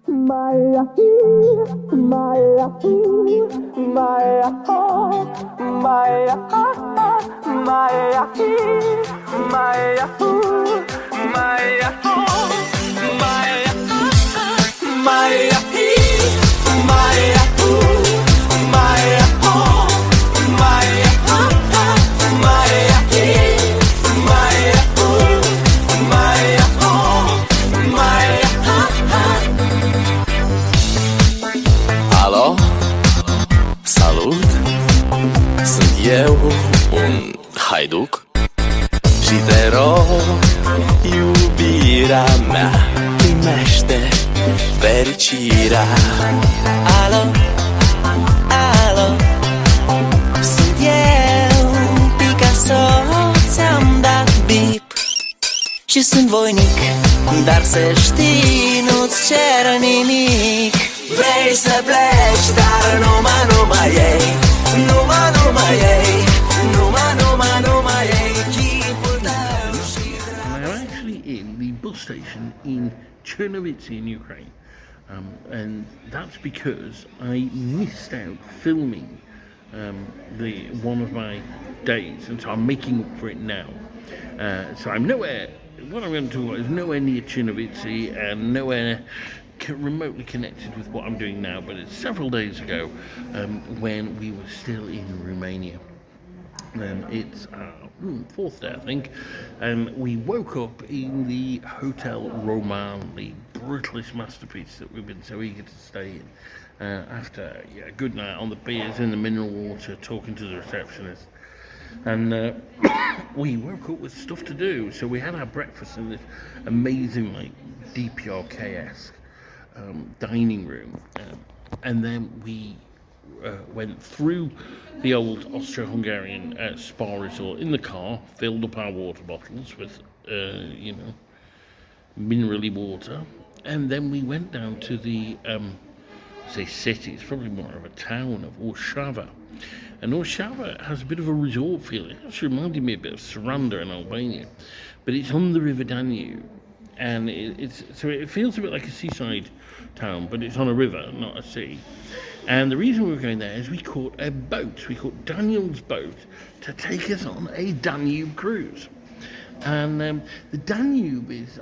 Maya, Maya, Maya, Maya, Maya, Maya, Maya, Alo? Salut! Sunt eu, un haiduc și te rog, iubirea mea, primește fericirea. Alo? Alo? Sunt eu, Picasso, ți-am dat bip și sunt voinic, dar să știi, nu-ți cer nimic. Vrei să pleci, dar numai ei, numai ei, numai ei, chipul tău și I'm actually in the bus station in Chernovitzy in Ukraine, and that's because I missed out filming one of my days, and so I'm making up for it now. So I'm nowhere. What I'm going to talk about is nowhere near Chernovitzy and nowhere remotely connected with what I'm doing now, but it's several days ago when we were still in Romania. It's fourth day, I think, and we woke up in the Hotel Roman, the brutalist masterpiece that we've been so eager to stay in, after a good night on the beers in the mineral water, talking to the receptionist. And we woke up with stuff to do, so we had our breakfast in this amazing, like, DPRK-esque dining room, and then we went through the old Austro-Hungarian spa resort in the car, filled up our water bottles with, minerally water, and then we went down to the, say city, it's probably more of a town of Orsava. And Orsava has a bit of a resort feel. It actually reminded me a bit of Saranda in Albania, but it's on the River Danube. And it feels a bit like a seaside town, but it's on a river, not a sea. And the reason we were going there is we caught a boat. We caught Daniel's boat to take us on a Danube cruise. And the Danube is,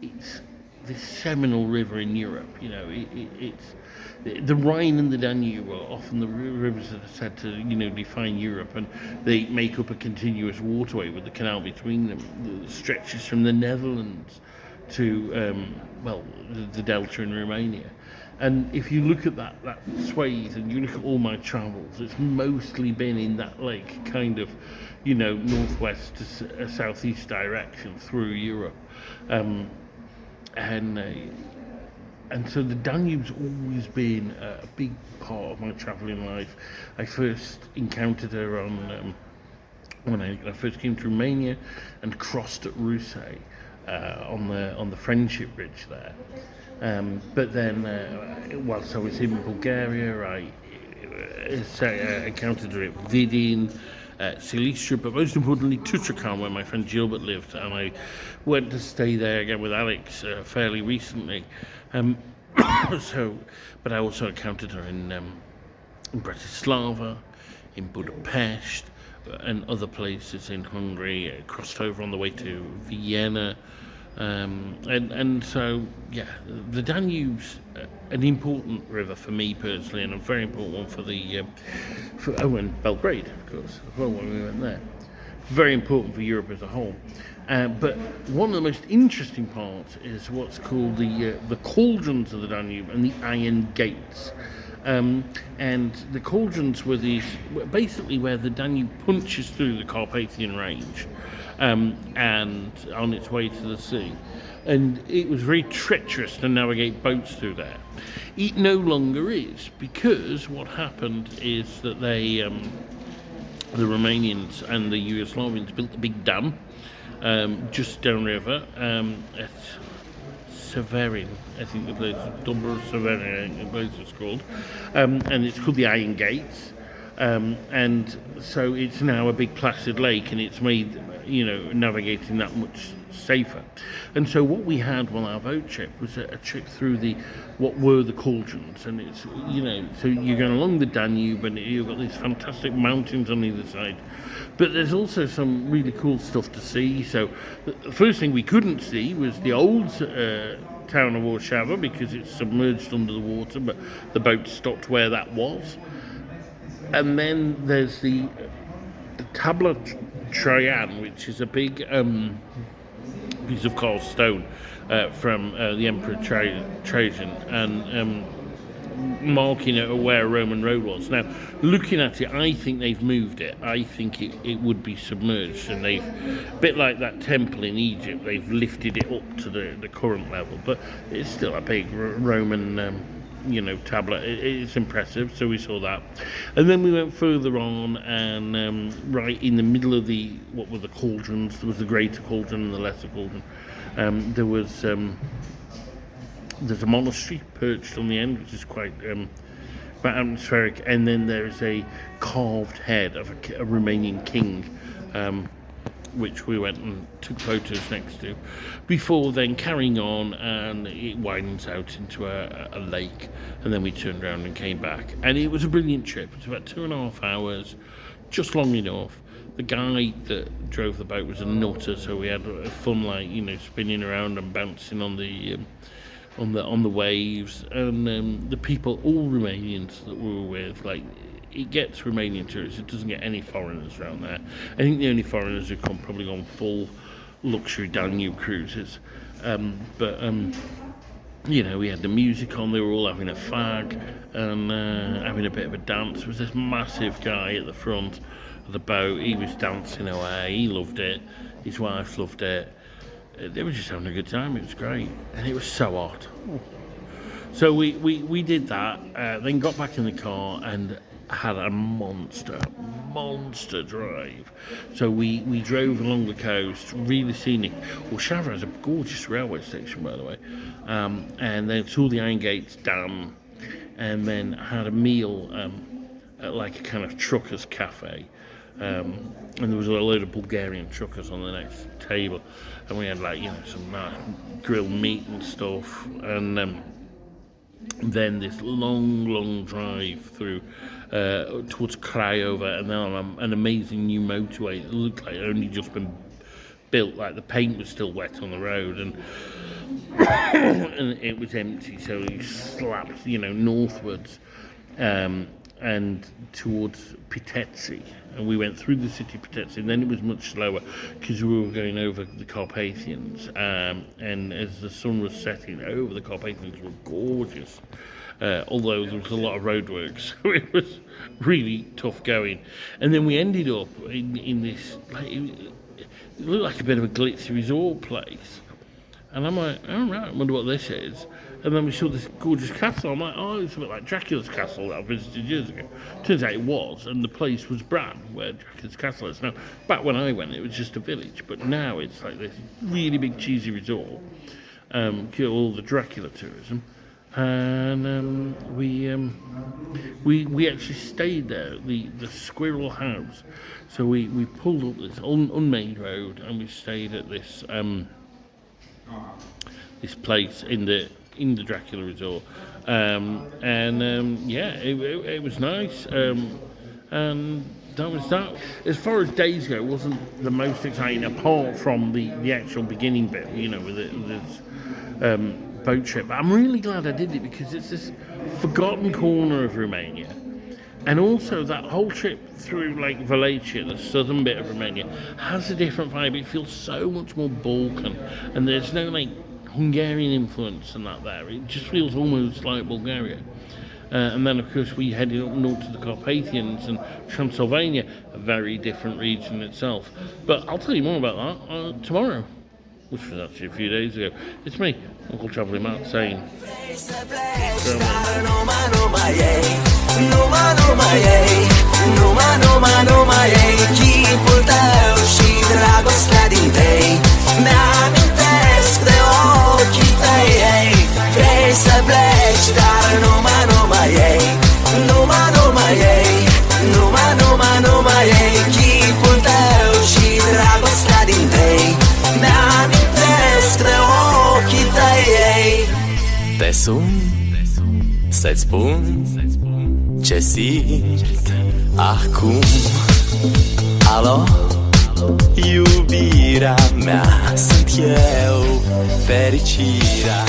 it's this seminal river in Europe. You know, it's the Rhine and the Danube are often the rivers that are said to, define Europe, and they make up a continuous waterway with the canal between them that stretches from the Netherlands to, the delta in Romania. And if you look at that swathe and you look at all my travels, it's mostly been in that kind of, northwest to southeast direction through Europe. And so the Danube's always been a big part of my travelling life. I first encountered her on when I first came to Romania and crossed at Ruse on the Friendship Bridge there. But then, whilst I was in Bulgaria, I encountered her at Vidin, Silistra, but most importantly Tutrakan, where my friend Gilbert lived, and I went to stay there again with Alex fairly recently. But I also encountered her in Bratislava, in Budapest, and other places in Hungary. I crossed over on the way to Vienna. So the Danube's an important river for me personally, and a very important one for and Belgrade, of course, as well, when we went there. Very important for Europe as a whole. But one of the most interesting parts is what's called the cauldrons of the Danube and the iron gates. And the cauldrons were basically where the Danube punches through the Carpathian range, and on its way to the sea. And it was very treacherous to navigate boats through there. It no longer is, because what happened is that the Romanians and the Yugoslavians built a big dam just downriver at Severin, I think the place is Dobro Severin, I think the place is called, and it's called the Iron Gates. And so it's now a big placid lake, and it's made, navigating that much safer. And so what we had on our boat trip was a trip through what were the cauldrons, and it's, so you're going along the Danube, and you've got these fantastic mountains on either side. But there's also some really cool stuff to see. So the first thing we couldn't see was the old town of Wallachia, because it's submerged under the water, but the boat stopped where that was. And then there's the Tabla Trajan, which is a big piece of cast stone from the Emperor Trajan, and marking it where a Roman road was. Now, looking at it, I think they've moved it. I think it would be submerged, and they've, a bit like that temple in Egypt, they've lifted it up to the current level, but it's still a big Roman tablet. It's impressive, so we saw that. And then we went further on, and right in the middle of what were the cauldrons, there was the greater cauldron and the lesser cauldron. There's a monastery perched on the end, which is quite atmospheric, and then there's a carved head of a Romanian king, which we went and took photos next to, before then carrying on, and it widens out into a lake, and then we turned around and came back. And it was a brilliant trip. It was about 2.5 hours, just long enough. The guy that drove the boat was a nutter, so we had fun, spinning around and bouncing on the waves, and the people, all Romanians that we were with, it gets Romanian tourists. It doesn't get any foreigners around there. I think the only foreigners who come probably on full luxury Danube cruises. We had the music on. They were all having a fag and having a bit of a dance. There was this massive guy at the front of the boat. He was dancing away. He loved it. His wife loved it. They were just having a good time. It was great, and it was so hot. So we did that. Then got back in the car and had a monster drive. So we drove along the coast, really scenic. Wallachia has a gorgeous railway station, by the way, and then saw the Iron Gates Dam, and then had a meal at a kind of truckers cafe, and there was a load of Bulgarian truckers on the next table, and we had some grilled meat and stuff, and then this long drive through towards Craiova, and then on an amazing new motorway. It looked like it had only just been built, the paint was still wet on the road, and and it was empty, so you slapped northwards and towards Pitetsy, and we went through the city of Pitetsy, and then it was much slower because we were going over the Carpathians, and as the sun was setting over, the Carpathians were gorgeous, although there was a lot of roadworks, so it was really tough going. And then we ended up in this, it looked like a bit of a glitzy resort place, and I'm like, oh right, I wonder what this is. And then we saw this gorgeous castle. I'm like, oh, it's a bit like Dracula's castle that I visited years ago. Turns out it was, and the place was Bran, where Dracula's castle is. Now, back when I went, it was just a village, but now it's like this really big cheesy resort, all the Dracula tourism. And we actually stayed there, the Squirrel House. So we pulled up this unmade road, and we stayed at this this place in the Dracula resort, it was nice, and that was that. As far as days go, it wasn't the most exciting, apart from the actual beginning bit, with this boat trip. But I'm really glad I did it, because it's this forgotten corner of Romania, and also that whole trip through Wallachia, the southern bit of Romania, has a different vibe. It feels so much more Balkan, and there's no Hungarian influence and that there. It just feels almost like Bulgaria. And then, of course, we headed up north to the Carpathians and Transylvania, a very different region itself. But I'll tell you more about that tomorrow, which was actually a few days ago. It's me, Uncle Travelling Matt, saying... de ochii tăi, ei. Vrei să pleci, dar numai ei. Numai ei. Te sun să-ți spun ce simt acum. Alo, iubirea mea, sunt eu, fericirea.